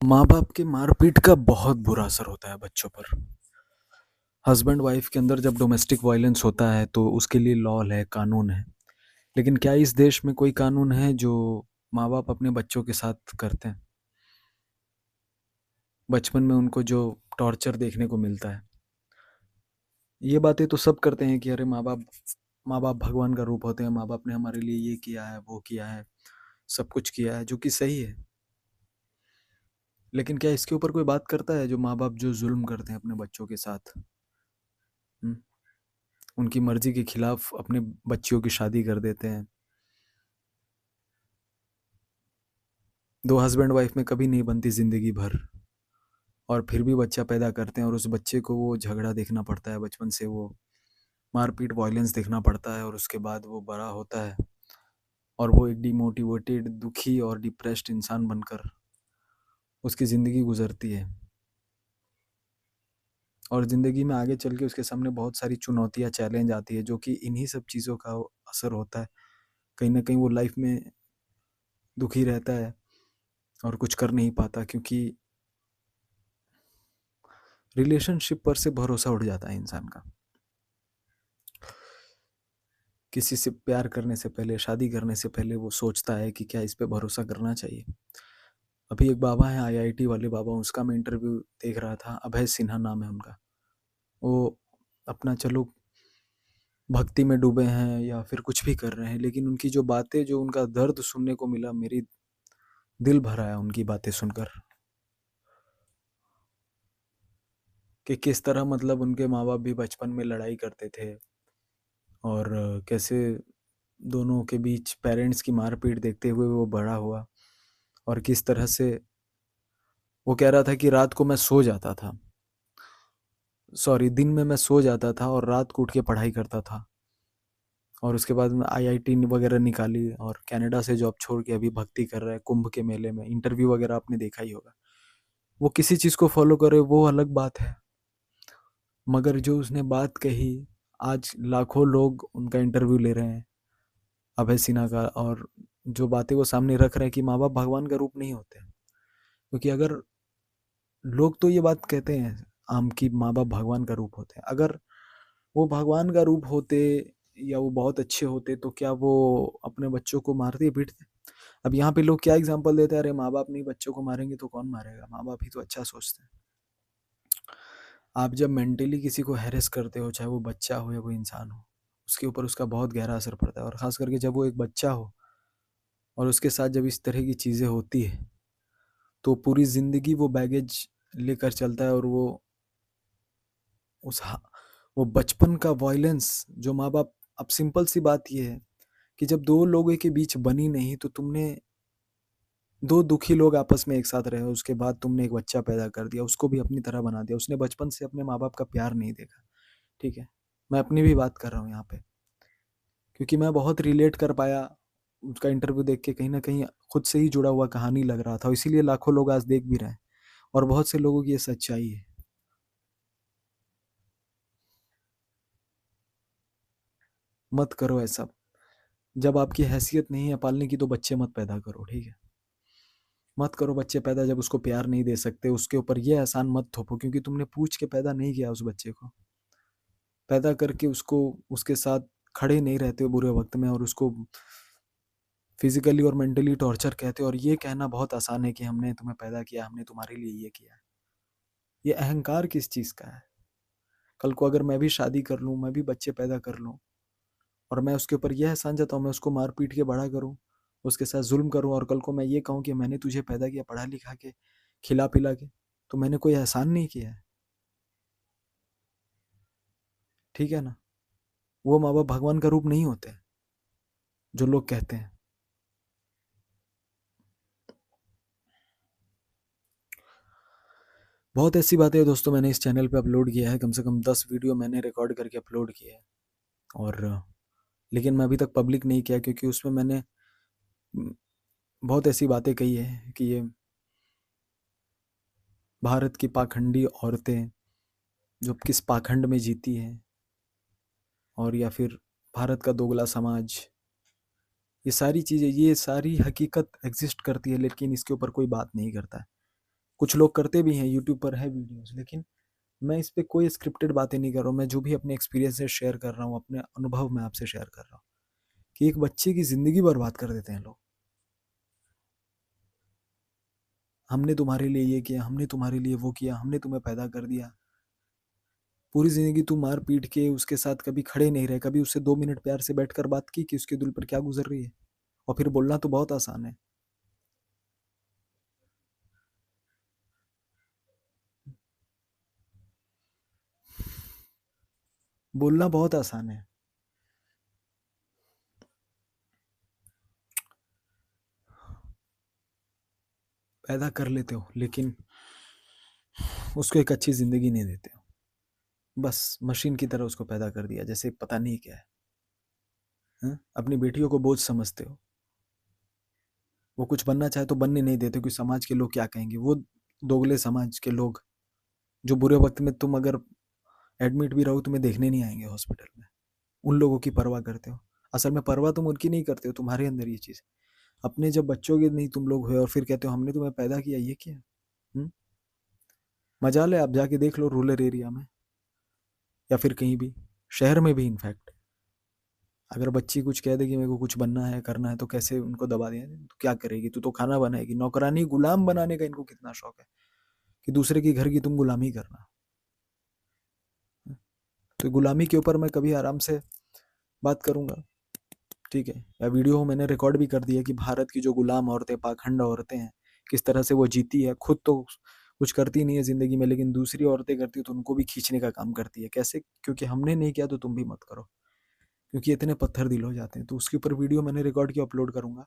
माँ-बाप के मार-पीट का बहुत बुरा असर होता है बच्चों पर। हस्बैंड वाइफ के अंदर जब डोमेस्टिक वायलेंस होता है तो उसके लिए लॉ है, कानून है। लेकिन क्या इस देश में कोई कानून है जो माँ-बाप अपने बच्चों के साथ करते हैं? बचपन में उनको जो टॉर्चर देखने को मिलता है। ये बातें तो सब करते हैं कि अरे माँ-बाप भगवान का रूप होते हैं, माँ-बाप ने हमारे लिए ये किया है, वो किया है, सब कुछ किया है, जो कि सही है। लेकिन क्या इसके ऊपर कोई बात करता है जो माँ-बाप जो ज़ुल्म करते हैं अपने बच्चों के साथ? हुँ? उनकी मर्ज़ी के खिलाफ अपने बच्चियों की शादी कर देते हैं। 2 हस्बैंड वाइफ में कभी नहीं बनती ज़िंदगी भर और फिर भी बच्चा पैदा करते हैं और उस बच्चे को वो झगड़ा देखना पड़ता है बचपन से, वो मार-पीट, वॉयलेंस देखना पड़ता है और उसके बाद वो बड़ा होता है और वो एक डिमोटिवेटेड, दुखी और डिप्रेस्ड इंसान बनकर उसकी ज़िंदगी गुज़रती है। और ज़िंदगी में आगे चल के उसके सामने बहुत सारी चुनौतियाँ, चैलेंज आती है, जो कि इन्हीं सब चीज़ों का असर होता है। कहीं न कहीं वो लाइफ़ में दुखी रहता है और कुछ कर नहीं पाता क्योंकि रिलेशनशिप पर से भरोसा उठ जाता है इंसान का। किसी से प्यार करने से पहले, शादी करने से पहले वो सोचता है कि क्या इस पे भरोसा करना चाहिए। अभी एक बाबा हैं आईआईटी वाले बाबा, उसका मैं इंटरव्यू देख रहा था, अभय सिन्हा नाम है उनका। वो अपना चलो भक्ति में डूबे हैं या फिर कुछ भी कर रहे हैं, लेकिन उनकी जो बातें, जो उनका दर्द सुनने को मिला, मेरी दिल भर आया उनकी बातें सुनकर कि किस तरह मतलब उनके माँ-बाप भी बचपन में लड़ाई करते थे और कैसे दोनों के बीच पेरेंट्स की मार-पीट देखते हुए वो बड़ा हुआ और किस तरह से वो कह रहा था कि रात को मैं सो जाता था। सॉरी, दिन में मैं सो जाता था और रात को उठ के पढ़ाई करता था और उसके बाद में आईआईटी वगैरह निकाली और कनाडा से जॉब छोड़ के अभी भक्ति कर रहा है कुंभ के मेले में। इंटरव्यू वगैरह आपने देखा ही होगा। वो किसी चीज़ को फॉलो करे वो अलग बात है, मगर जो उसने बात कही, आज लाखों लोग उनका इंटरव्यू ले रहे हैं अभय सिन्हा का, और जो बातें वो सामने रख रहे हैं कि माँ बाप भगवान का रूप नहीं होते। क्योंकि अगर लोग तो ये बात कहते हैं आम की माँ बाप भगवान का रूप होते हैं, अगर वो भगवान का रूप होते या वो बहुत अच्छे होते तो क्या वो अपने बच्चों को मारते पीटते? अब यहाँ पे लोग क्या एग्जांपल देते हैं, अरे माँ बाप नहीं बच्चों को मारेंगे तो कौन मारेगा, माँ बाप ही तो अच्छा सोचते हैं। आप जब मेंटली किसी को हैरेस करते हो, चाहे वो बच्चा हो या कोई इंसान हो, उसके ऊपर उसका बहुत गहरा असर पड़ता है और ख़ास करके जब वो एक बच्चा हो और उसके साथ जब इस तरह की चीज़ें होती है तो पूरी ज़िंदगी वो बैगेज लेकर चलता है और वो उस वो बचपन का वॉयलेंस जो माँ बाप, अब सिंपल सी बात ये है कि जब दो लोगों के बीच बनी नहीं तो तुमने दो दुखी लोग आपस में एक साथ रहे, उसके बाद तुमने एक बच्चा पैदा कर दिया, उसको भी अपनी तरह बना दिया, उसने बचपन से अपने माँ बाप का प्यार नहीं देखा। ठीक है, मैं अपनी भी बात कर रहा हूँ यहाँ पे क्योंकि मैं बहुत रिलेट कर पाया उसका इंटरव्यू देख के, कहीं ना कहीं खुद से ही जुड़ा हुआ कहानी लग रहा था, इसीलिए लाखों लोग आज देख भी रहे हैं और बहुत से लोगों की ये सच्चाई है। मत करो ऐसा, जब आपकी हैसियत नहीं है पालने की तो बच्चे मत पैदा करो, ठीक है? मत करो बच्चे पैदा जब उसको प्यार नहीं दे सकते, उसके ऊपर ये एहसान मत थोपो क्योंकि तुमने पूछ के पैदा नहीं किया उस बच्चे को। पैदा करके उसको उसके साथ खड़े नहीं रहते हो बुरे वक्त में और उसको फिजिकली और मेंटली टॉर्चर कहते हो और ये कहना बहुत आसान है कि हमने तुम्हें पैदा किया, हमने तुम्हारे लिए ये किया है। ये अहंकार किस चीज़ का है? कल को अगर मैं भी शादी कर लूँ, मैं भी बच्चे पैदा कर लूँ और मैं उसके ऊपर यह एहसान जताऊँ, मैं उसको मार पीट के बड़ा करूँ, उसके साथ जुल्म करूँ और कल को मैं ये कहूँ कि मैंने तुझे पैदा किया पढ़ा लिखा के, खिला पिला के, तो मैंने कोई एहसान नहीं किया है। ठीक है ना? वो माँ बाप भगवान का रूप नहीं होते जो लोग कहते हैं। बहुत ऐसी बातें हैं दोस्तों, मैंने इस चैनल पे अपलोड किया है, कम से कम 10 वीडियो मैंने रिकॉर्ड करके अपलोड किए हैं और लेकिन मैं अभी तक पब्लिक नहीं किया क्योंकि उसमें मैंने उम, बहुत ऐसी बातें कही है कि ये भारत की पाखंडी औरतें जो किस पाखंड में जीती हैं और या फिर भारत का दोगला समाज, ये सारी चीज़ें, ये सारी हकीकत एग्जिस्ट करती है लेकिन इसके ऊपर कोई बात नहीं करता है। कुछ लोग करते भी हैं, यूट्यूब पर है वीडियोस, लेकिन मैं इस पे कोई स्क्रिप्टेड बातें नहीं कर रहा हूँ। मैं जो भी अपने एक्सपीरियंस से शेयर कर रहा हूँ, अपने अनुभव मैं आपसे शेयर कर रहा हूँ कि एक बच्चे की ज़िंदगी बर्बाद कर देते हैं लोग। हमने तुम्हारे लिए ये किया, हमने तुम्हारे लिए वो किया, हमने तुम्हें पैदा कर दिया। पूरी ज़िंदगी तू मार पीट के उसके साथ कभी खड़े नहीं रहे, कभी उससे 2 मिनट प्यार से बैठकर बात की कि उसके दिल पर क्या गुजर रही है। और फिर बोलना तो बहुत आसान है। बोलना बहुत आसान है। पैदा कर लेते हो लेकिन उसको एक अच्छी ज़िंदगी नहीं देते हो। बस मशीन की तरह उसको पैदा कर दिया, जैसे पता नहीं क्या है। हाँ? अपनी बेटियों को बोझ समझते हो। वो कुछ बनना चाहे तो बनने नहीं देते, क्योंकि समाज के लोग क्या कहेंगे। वो दोगले समाज के लोग जो बुरे वक्त में तुम अगर एडमिट भी रहो तुम्हें देखने नहीं आएंगे हॉस्पिटल में, उन लोगों की परवाह करते हो। असल में परवाह तुम उनकी नहीं करते हो, तुम्हारे अंदर ये चीज़। अपने जब बच्चों के नहीं तुम लोग हुए और फिर कहते हो हमने तुम्हें पैदा किया, ये किया। मजाल है, आप जाके देख लो रूरल एरिया में या फिर कहीं भी, शहर में भी इनफैक्ट, अगर बच्ची कुछ कह दे कि मेरे को कुछ बनना है करना है तो कैसे उनको दबा दिया। तो क्या करेगी, तू तो खाना बनाएगी। नौकरानी गुलाम बनाने का इनको कितना शौक है कि दूसरे के घर की तुम गुलामी करना। तो गुलामी के ऊपर मैं कभी आराम से बात करूंगा, ठीक है। या वीडियो मैंने रिकॉर्ड भी कर दिया कि भारत की जो गुलाम औरतें, पाखंड औरतें हैं, किस तरह से वो जीती है। खुद तो कुछ करती नहीं है जिंदगी में, लेकिन दूसरी औरतें करती है तो उनको भी खींचने का काम करती है। कैसे? क्योंकि हमने नहीं किया तो तुम भी मत करो, क्योंकि इतने पत्थर दिल हो जाते हैं। तो उसके ऊपर वीडियो मैंने रिकॉर्ड किया, अपलोड करूंगा,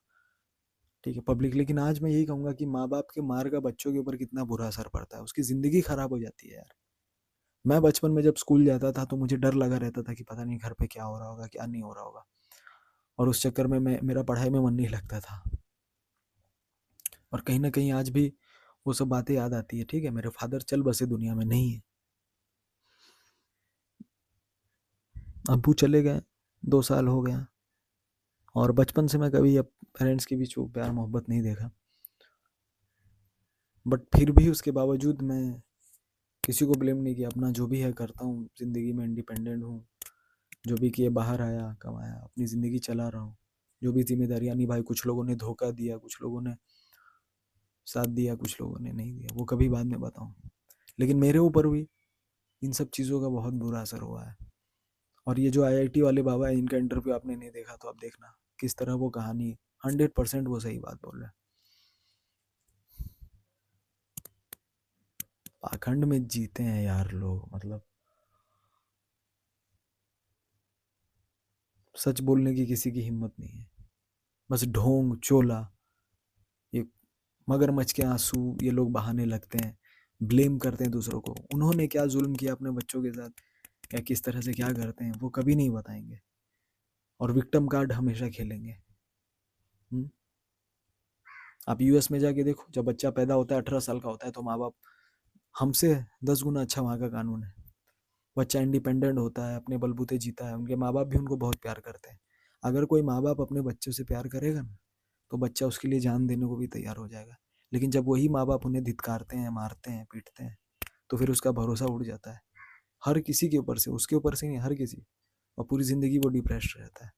ठीक है, पब्लिक। लेकिन आज मैं यही कहूंगा कि माँ बाप के मार का बच्चों के ऊपर कितना बुरा असर पड़ता है, उसकी जिंदगी खराब हो जाती है यार। मैं बचपन में जब स्कूल जाता था तो मुझे डर लगा रहता था कि पता नहीं घर पे क्या हो रहा होगा, क्या नहीं हो रहा होगा। और उस चक्कर में मेरा पढ़ाई में मन नहीं लगता था। और कहीं ना कहीं आज भी वो सब बातें याद आती है। ठीक है, मेरे फादर चल बसे दुनिया में नहीं है, अब्बू चले गए, 2 साल हो गया। और बचपन से मैं कभी अब पेरेंट्स के बीच वो प्यार मोहब्बत नहीं देखा। बट फिर भी उसके बावजूद मैं किसी को ब्लेम नहीं किया। अपना जो भी है करता हूँ, ज़िंदगी में इंडिपेंडेंट हूँ। जो भी किए, बाहर आया, कमाया, अपनी ज़िंदगी चला रहा हूँ। जो भी जिम्मेदारियाँ निभाई, कुछ लोगों ने धोखा दिया, कुछ लोगों ने साथ दिया, कुछ लोगों ने नहीं दिया, वो कभी बाद में बताऊँ। लेकिन मेरे ऊपर भी इन सब चीज़ों का बहुत बुरा असर हुआ है। और ये जो आईआईटी वाले बाबा है, इनका इंटरव्यू आपने नहीं देखा तो आप देखना किस तरह वो कहानी 100% वो सही बात बोल रहे हैं। पाखंड में जीते हैं यार लोग, मतलब सच बोलने की किसी की हिम्मत नहीं है। बस ढोंग चोला, ये मगरमच्छ के आंसू ये लोग बहाने लगते हैं, ब्लेम करते हैं दूसरों को। उन्होंने क्या जुल्म किया अपने बच्चों के साथ या किस तरह से क्या करते हैं वो कभी नहीं बताएंगे, और विक्टिम कार्ड हमेशा खेलेंगे। हुँ? आप यूएस में जाके देखो, जब बच्चा पैदा होता है 18 साल का होता है तो माँ बाप, हमसे 10 गुना अच्छा वहाँ का कानून है। बच्चा इंडिपेंडेंट होता है, अपने बलबूते जीता है, उनके माँ बाप भी उनको बहुत प्यार करते हैं। अगर कोई माँ बाप अपने बच्चों से प्यार करेगा ना, तो बच्चा उसके लिए जान देने को भी तैयार हो जाएगा। लेकिन जब वही माँ बाप उन्हें धिक्कारते हैं, मारते हैं, पीटते हैं, तो फिर उसका भरोसा उड़ जाता है। हर किसी के ऊपर से, उसके ऊपर से नहीं, हर किसी। और पूरी ज़िंदगी वो डिप्रेस्ड रहता है।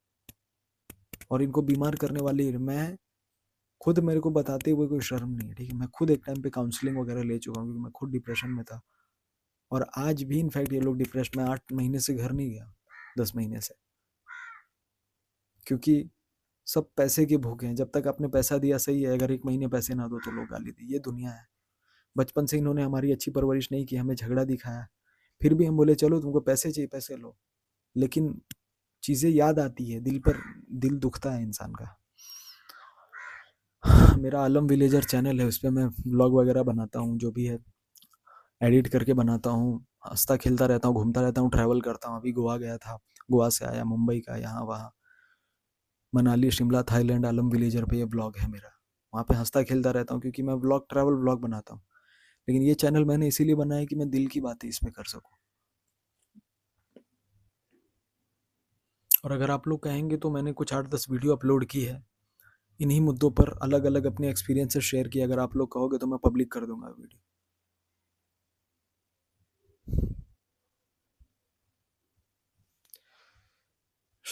और इनको बीमार करने वाली मैं खुद, मेरे को बताते हुए कोई शर्म नहीं है, ठीक है। मैं खुद एक टाइम पे काउंसलिंग वगैरह ले चुका हूँ, क्योंकि मैं खुद डिप्रेशन में था। और आज भी इनफैक्ट ये लोग डिप्रेशन में, 8 महीने से घर नहीं गया, 10 महीने से, क्योंकि सब पैसे के भूखे हैं। जब तक आपने पैसा दिया सही है, अगर 1 महीने पैसे ना दो तो लोग गाली दी। ये दुनिया है। बचपन से इन्होंने हमारी अच्छी परवरिश नहीं की, हमें झगड़ा दिखाया, फिर भी हम बोले चलो तुमको पैसे चाहिए पैसे लो। लेकिन चीज़ें याद आती है, दिल पर दिल दुखता है इंसान का। मेरा आलम विलेजर चैनल है, उस पर मैं ब्लॉग वगैरह बनाता हूँ, जो भी है एडिट करके बनाता हूँ। हंसता खेलता रहता हूँ, घूमता रहता हूँ, ट्रैवल करता हूँ। अभी गोवा गया था, गोवा से आया, मुंबई का, यहाँ वहाँ, मनाली, शिमला, थाईलैंड, आलम विलेजर पे ये ब्लॉग है मेरा। वहाँ पे हंसता खेलता रहता हूँ, क्योंकि मैं ब्लॉग, ट्रैवल ब्लॉग बनाता हूँ। लेकिन ये चैनल मैंने इसीलिए बनाया कि मैं दिल की बातें इसमें कर सकूँ। और अगर आप लोग कहेंगे तो मैंने कुछ 8-10 वीडियो अपलोड की है, इन्हीं मुद्दों पर अलग अलग अपने एक्सपीरियंसेस शेयर किए। अगर आप लोग कहोगे तो मैं पब्लिक कर दूंगा वीडियो।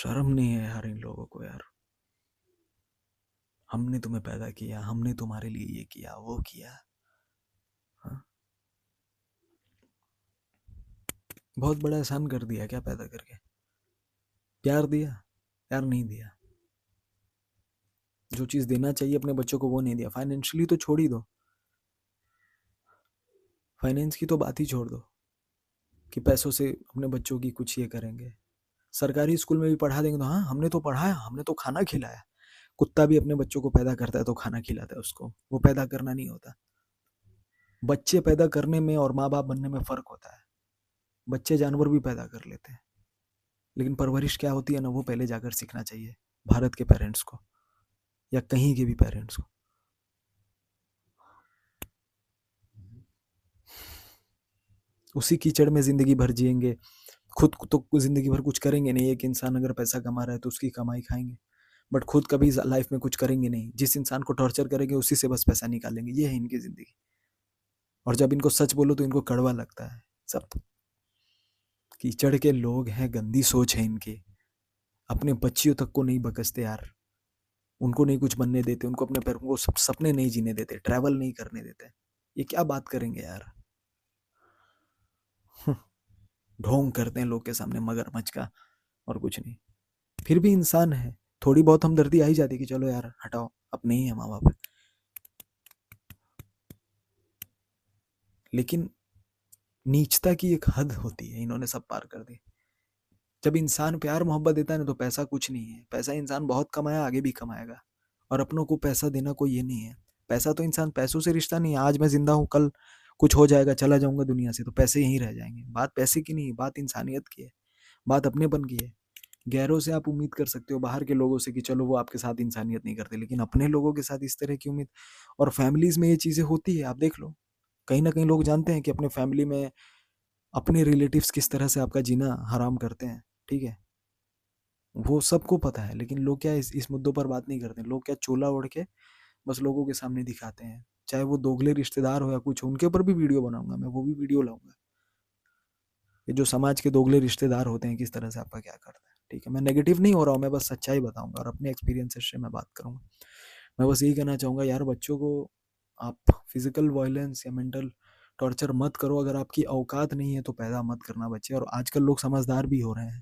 शर्म नहीं है यार इन लोगों को यार। हमने तुम्हें पैदा किया, हमने तुम्हारे लिए ये किया वो किया। हाँ? बहुत बड़ा एहसान कर दिया क्या पैदा करके? प्यार दिया? प्यार नहीं दिया। जो चीज देना चाहिए अपने बच्चों को वो नहीं दिया। फाइनेंशियली तो छोड़ ही दो, फाइनेंस की तो बात ही छोड़ दो कि पैसों से अपने बच्चों की कुछ ये करेंगे। सरकारी स्कूल में भी पढ़ा देंगे तो हाँ हमने तो पढ़ाया, हमने तो खाना खिलाया। कुत्ता भी अपने बच्चों को पैदा करता है तो खाना खिलाता है उसको, वो पैदा करना नहीं होता। बच्चे पैदा करने में और माँ बाप बनने में फर्क होता है। बच्चे जानवर भी पैदा कर लेते हैं, लेकिन परवरिश क्या होती है ना, वो पहले जाकर सीखना चाहिए भारत के पेरेंट्स को या कहीं के भी पेरेंट्स को। उसी कीचड़ में जिंदगी भर जिएंगे, खुद तो जिंदगी भर कुछ करेंगे नहीं। एक इंसान अगर पैसा कमा रहा है तो उसकी कमाई खाएंगे, बट खुद कभी लाइफ में कुछ करेंगे नहीं। जिस इंसान को टॉर्चर करेंगे उसी से बस पैसा निकालेंगे, ये है इनकी जिंदगी। और जब इनको सच बोलो तो इनको कड़वा लगता है। सब कीचड़ के लोग हैं, गंदी सोच है इनकी। अपने बच्चियों तक को नहीं बकसते यार, उनको नहीं कुछ बनने देते, उनको अपने पैरों को सपने नहीं जीने देते, ट्रैवल नहीं करने देते। ये क्या बात करेंगे यार। ढोंग करते हैं लोग के सामने मगरमच्छ का, और कुछ नहीं। फिर भी इंसान है, थोड़ी बहुत हमदर्दी आ ही जाती कि चलो यार हटाओ, अपने ही है माँ बाप। लेकिन नीचता की एक हद होती है, इन्होंने सब पार कर दी। जब इंसान प्यार मोहब्बत देता है ना तो पैसा कुछ नहीं है। पैसा इंसान बहुत कमाया, आगे भी कमाएगा। और अपनों को पैसा देना कोई ये नहीं है। पैसा तो इंसान, पैसों से रिश्ता नहीं है। आज मैं जिंदा हूँ, कल कुछ हो जाएगा, चला जाऊंगा दुनिया से, तो पैसे यहीं रह जाएंगे। बात पैसे की नहीं है, बात इंसानियत की है, बात अपनेपन की है। गैरों से आप उम्मीद कर सकते हो, बाहर के लोगों से, कि चलो वो आपके साथ इंसानियत नहीं करते, लेकिन अपने लोगों के साथ इस तरह की उम्मीद। और फैमिलीज में ये चीजें होती है, आप देख लो। कहीं ना कहीं लोग जानते हैं कि अपने फैमिली में अपने रिलेटिव्स किस तरह से आपका जीना हराम करते हैं, ठीक है। वो सबको पता है, लेकिन लोग क्या इस मुद्दों पर बात नहीं करते। लोग क्या चोला ओढ़ के बस लोगों के सामने दिखाते हैं। चाहे वो दोगले रिश्तेदार हो या कुछ, उनके ऊपर भी वीडियो बनाऊंगा मैं, वो भी वीडियो लाऊंगा। ये जो समाज के दोगले रिश्तेदार होते हैं किस तरह से आपका क्या करते हैं, ठीक है। मैं नेगेटिव नहीं हो रहा हूँ, मैं बस सच्चाई बताऊंगा और अपने एक्सपीरियंसेस से मैं बात करूंगा। मैं बस यही कहना चाहूंगा यार, बच्चों को आप फिजिकल वायलेंस या मेंटल टॉर्चर मत करो। अगर आपकी औकात नहीं है तो पैदा मत करना बच्चे। और आजकल लोग समझदार भी हो रहे हैं,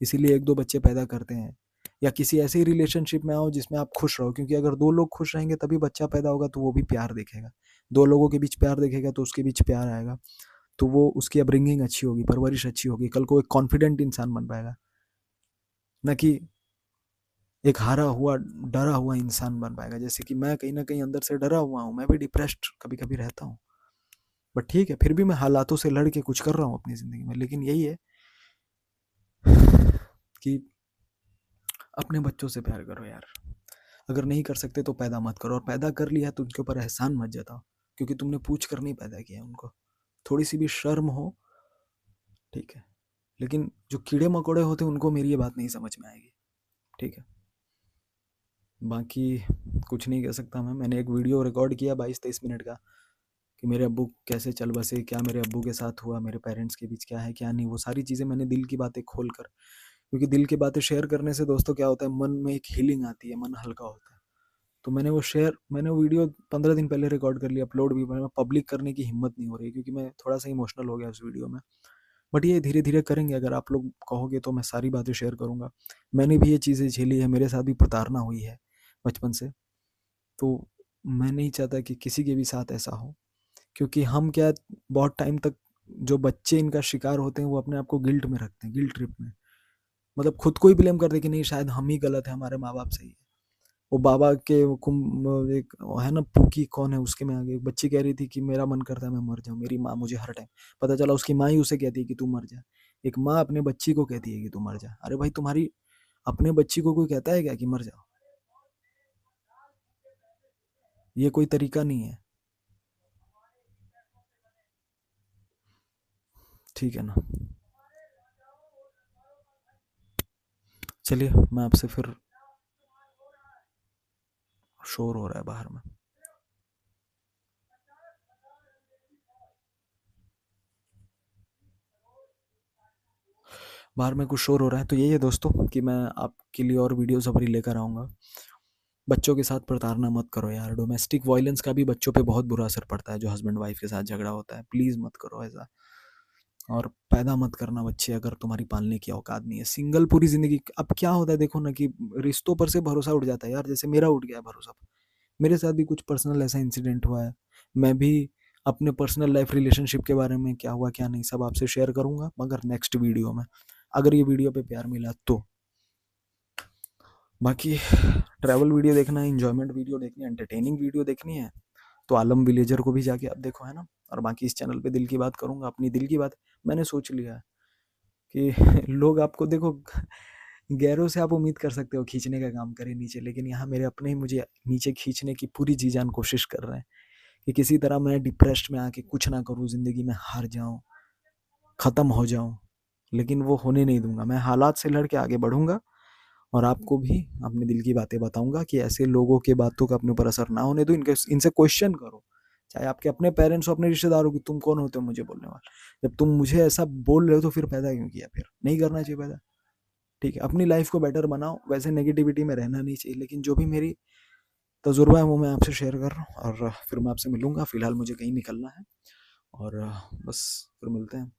इसीलिए एक दो बच्चे पैदा करते हैं। या किसी ऐसी रिलेशनशिप में आओ जिसमें आप खुश रहो, क्योंकि अगर दो लोग खुश रहेंगे तभी बच्चा पैदा होगा, तो वो भी प्यार देखेगा। दो लोगों के बीच प्यार देखेगा तो उसके बीच प्यार आएगा, तो वो उसकी अपब्रिंगिंग अच्छी होगी, परवरिश अच्छी होगी, कल को एक कॉन्फिडेंट इंसान बन पाएगा, न कि एक हारा हुआ डरा हुआ इंसान बन पाएगा। जैसे कि मैं कहीं ना कहीं अंदर से डरा हुआ हूँ, मैं भी डिप्रेस्ड कभी कभी रहता हूँ, बट ठीक है, फिर भी मैं हालातों से लड़ के कुछ कर रहा हूँ अपनी जिंदगी में। लेकिन यही है कि अपने बच्चों से प्यार करो यार। अगर नहीं कर सकते तो पैदा मत करो, और पैदा कर लिया तो उनके ऊपर एहसान मत जताओ, क्योंकि तुमने पूछ कर नहीं पैदा किया उनको। थोड़ी सी भी शर्म हो, ठीक है। लेकिन जो कीड़े मकोड़े होते हैं उनको मेरी ये बात नहीं समझ में आएगी, ठीक है। बाकी कुछ नहीं कह सकता मैं। मैंने एक वीडियो रिकॉर्ड किया 22-23 मिनट का, कि मेरे अब्बू कैसे चल बसे, क्या मेरे अब्बू के साथ हुआ, मेरे पेरेंट्स के बीच क्या है क्या नहीं, वो सारी चीज़ें मैंने दिल की बातें खोल कर। क्योंकि दिल की बातें शेयर करने से दोस्तों क्या होता है, मन में एक हीलिंग आती है, मन हल्का होता है। तो मैंने वो वीडियो 15 दिन पहले रिकॉर्ड कर लिया, अपलोड भी। मैं पब्लिक करने की हिम्मत नहीं हो रही, क्योंकि मैं थोड़ा सा इमोशनल हो गया उस वीडियो में। बट ये धीरे धीरे करेंगे, अगर आप लोग कहोगे तो मैं सारी बातें शेयर करूंगा। मैंने भी ये चीज़ें झेली है, मेरे साथ भी प्रताड़ना हुई है बचपन से। तो मैं नहीं चाहता कि किसी के भी साथ ऐसा हो, क्योंकि हम क्या, बहुत टाइम तक जो बच्चे इनका शिकार होते हैं वो अपने आप को गिल्ट में रखते हैं, गिल्ट ट्रिप में। मतलब खुद को ही ब्लेम करते हैं कि नहीं शायद हम ही गलत है, हमारे माँ बाप सही है। वो बाबा के एक वो है ना, पूकी कौन है उसके में आगे एक बच्ची कह रही थी कि मेरा मन करता है मैं मर जाऊं, मेरी माँ मुझे हर टाइम। पता चला उसकी माँ ही उसे कहती है कि तू मर जा। एक माँ अपने बच्ची को कहती है कि तू मर जा। अरे भाई, तुम्हारी अपने बच्ची को कोई कहता है क्या कि मर जाओ? ये कोई तरीका नहीं है, ठीक है ना। चलिए, मैं आपसे फिर, शोर हो रहा है बाहर में। बाहर में कुछ शोर हो रहा है। तो यही है दोस्तों कि मैं आपके लिए और वीडियोस अभी लेकर आऊँगा। बच्चों के साथ प्रताड़ना मत करो यार। डोमेस्टिक वायलेंस का भी बच्चों पे बहुत बुरा असर पड़ता है, जो हस्बैंड वाइफ के साथ झगड़ा होता है। प्लीज़ मत करो ऐसा। और पैदा मत करना बच्चे अगर तुम्हारी पालने की औकात नहीं है। सिंगल पूरी ज़िंदगी, अब क्या होता है देखो ना, कि रिश्तों पर से भरोसा उठ जाता है यार। जैसे मेरा उठ गया है भरोसा। मेरे साथ भी कुछ पर्सनल ऐसा इंसिडेंट हुआ है। मैं भी अपने पर्सनल लाइफ रिलेशनशिप के बारे में क्या हुआ क्या नहीं सब आपसे शेयर करूंगा, मगर नेक्स्ट वीडियो में, अगर ये वीडियो पे प्यार मिला तो। बाकी ट्रैवल वीडियो देखना है, इंजॉयमेंट वीडियो देखनी है, एंटरटेनिंग वीडियो देखनी है, तो आलम विलेजर को भी जाके आप देखो, है ना। और बाकी इस चैनल पे दिल की बात करूंगा, अपनी दिल की बात। मैंने सोच लिया है कि लोग आपको देखो, गैरों से आप उम्मीद कर सकते हो खींचने का काम करे नीचे, लेकिन यहाँ मेरे अपने ही मुझे नीचे खींचने की पूरी जी जान कोशिश कर रहे हैं कि किसी तरह मैं डिप्रेस्ड में आके कुछ ना करूँ, जिंदगी में हार जाऊं, खत्म हो जाऊं। लेकिन वो होने नहीं दूंगा। मैं हालात से लड़ के आगे बढ़ूंगा और आपको भी अपने दिल की बातें बताऊंगा कि ऐसे लोगों के बातों का अपने ऊपर असर ना होने दो। इनके इनसे क्वेश्चन करो, चाहे आपके अपने पेरेंट्स हो, अपने रिश्तेदार हो, कि तुम कौन होते हो मुझे बोलने वाले। जब तुम मुझे ऐसा बोल रहे हो तो फिर पैदा क्यों किया? फिर नहीं करना चाहिए पैदा। ठीक है, अपनी लाइफ को बेटर बनाओ। वैसे नेगेटिविटी में रहना नहीं चाहिए, लेकिन जो भी मेरी तजुर्बा है वो मैं आपसे शेयर कर रहा हूँ। और फिर मैं आपसे मिलूंगा। फिलहाल मुझे कहीं निकलना है और बस फिर मिलते हैं।